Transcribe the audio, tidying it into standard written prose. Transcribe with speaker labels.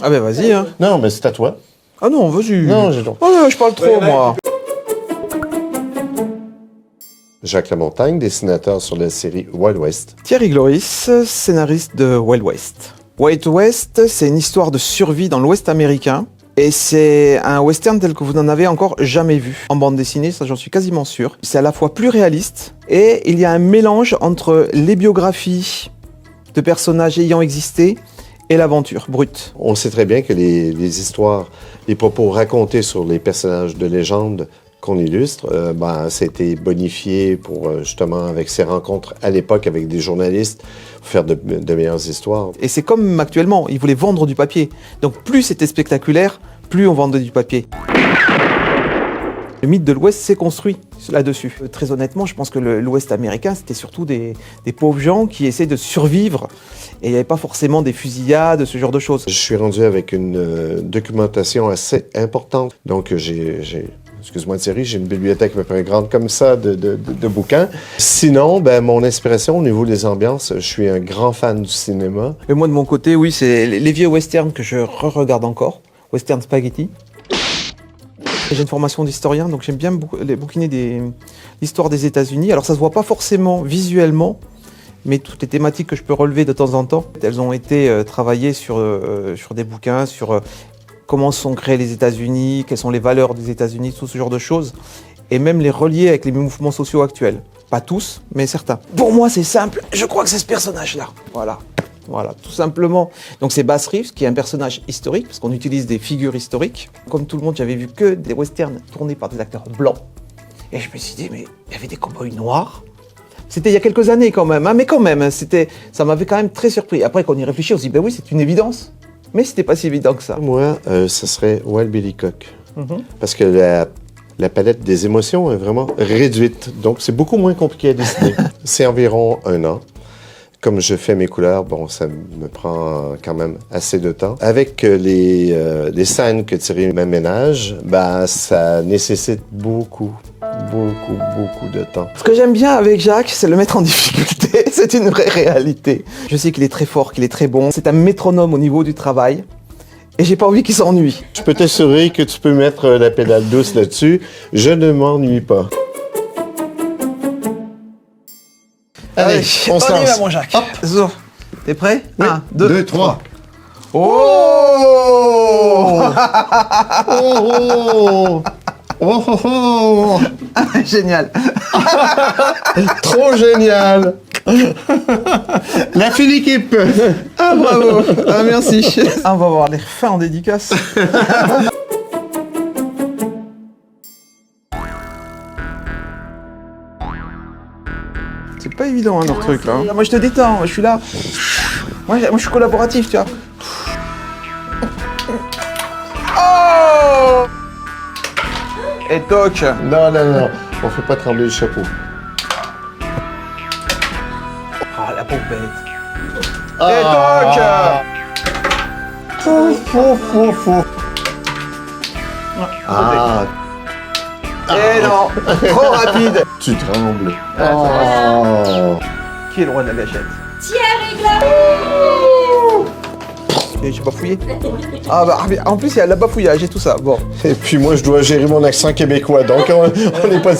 Speaker 1: Ah ben vas-y, hein.
Speaker 2: Non, mais c'est à toi.
Speaker 1: Ah non, vas-y.
Speaker 2: Non, j'ai donc.
Speaker 1: Oh là, je parle trop, moi.
Speaker 2: Jacques Lamontagne, dessinateur sur la série Wild West.
Speaker 1: Thierry Gloris, scénariste de Wild West. Wild West, c'est une histoire de survie dans l'Ouest américain. Et c'est un western tel que vous n'en avez encore jamais vu. En bande dessinée, ça j'en suis quasiment sûr. C'est à la fois plus réaliste et il y a un mélange entre les biographies de personnages ayant existé et l'aventure brute.
Speaker 2: On sait très bien que les histoires, les propos racontés sur les personnages de légende qu'on illustre, ça a été bonifié pour justement avec ces rencontres à l'époque avec des journalistes pour faire de meilleures histoires.
Speaker 1: Et c'est comme actuellement, ils voulaient vendre du papier. Donc plus c'était spectaculaire, plus on vendait du papier. Le mythe de l'Ouest s'est construit là-dessus. Très honnêtement, je pense que l'Ouest américain, c'était surtout des pauvres gens qui essaient de survivre. Et il n'y avait pas forcément des fusillades, ce genre de choses.
Speaker 2: Je suis rendu avec une documentation assez importante. Donc excuse-moi Thierry, j'ai une bibliothèque à peu près grande comme ça de bouquins. Sinon, mon inspiration au niveau des ambiances, je suis un grand fan du cinéma.
Speaker 1: Et moi de mon côté, oui, c'est les vieux westerns que je re-regarde encore. Western spaghetti. J'ai une formation d'historien, donc j'aime bien bouquiner l'histoire des États-Unis. Alors ça se voit pas forcément visuellement, mais toutes les thématiques que je peux relever de temps en temps, elles ont été travaillées sur des bouquins, sur comment sont créés les États-Unis, quelles sont les valeurs des États-Unis, tout ce genre de choses, et même les relier avec les mouvements sociaux actuels. Pas tous, mais certains. Pour moi, c'est simple, je crois que c'est ce personnage-là. Voilà, tout simplement. Donc c'est Bass Reeves, qui est un personnage historique, parce qu'on utilise des figures historiques. Comme tout le monde, j'avais vu que des westerns tournés par des acteurs blancs. Et je me suis dit, mais il y avait des cow-boys noirs. C'était il y a quelques années quand même, hein, mais quand même, ça m'avait quand même très surpris. Après, quand on y réfléchit, on se dit, ben oui, c'est une évidence. Mais c'était pas si évident que ça.
Speaker 2: Moi, ce serait Wild Billy Cook. Parce que la palette des émotions est vraiment réduite. Donc, c'est beaucoup moins compliqué à dessiner. C'est environ 1 an. Comme je fais mes couleurs, ça me prend quand même assez de temps. Avec les scènes que Thierry m'aménage, ça nécessite beaucoup de temps.
Speaker 1: Ce que j'aime bien avec Jacques, c'est le mettre en difficulté. C'est une vraie réalité. Je sais qu'il est très fort, qu'il est très bon. C'est un métronome au niveau du travail. Et j'ai pas envie qu'il s'ennuie.
Speaker 2: Je peux t'assurer que tu peux mettre la pédale douce là-dessus. Je ne m'ennuie pas. Allez, on se
Speaker 1: y va,
Speaker 2: lance.
Speaker 1: mon Jacques.
Speaker 2: Hop.
Speaker 1: Zo, t'es prêt?
Speaker 2: Oui.
Speaker 1: 1, 2,
Speaker 2: 3.
Speaker 1: Oh
Speaker 2: Oh
Speaker 1: Génial.
Speaker 2: Trop génial. La fine équipe.
Speaker 1: Ah bravo. Ah, merci. On va avoir l'air fin en dédicace. C'est pas évident, leur truc, là. Moi, je te détends, je suis là. Moi, je suis collaboratif, tu vois. Oh Et toc.
Speaker 2: Non, on fait pas trembler le chapeau.
Speaker 1: Ah, la pauvre bête.
Speaker 2: Et
Speaker 1: toc.
Speaker 2: Ah,
Speaker 1: Eh non, trop rapide.
Speaker 2: tu trembles.
Speaker 1: Qui est le roi de la gâchette?
Speaker 3: Thierry Gloris.
Speaker 1: Et j'ai bafouillé. Ah bah, en plus, il y a la bafouillage et tout ça. Bon.
Speaker 2: Et puis moi, je dois gérer mon accent québécois, donc on n'est pas...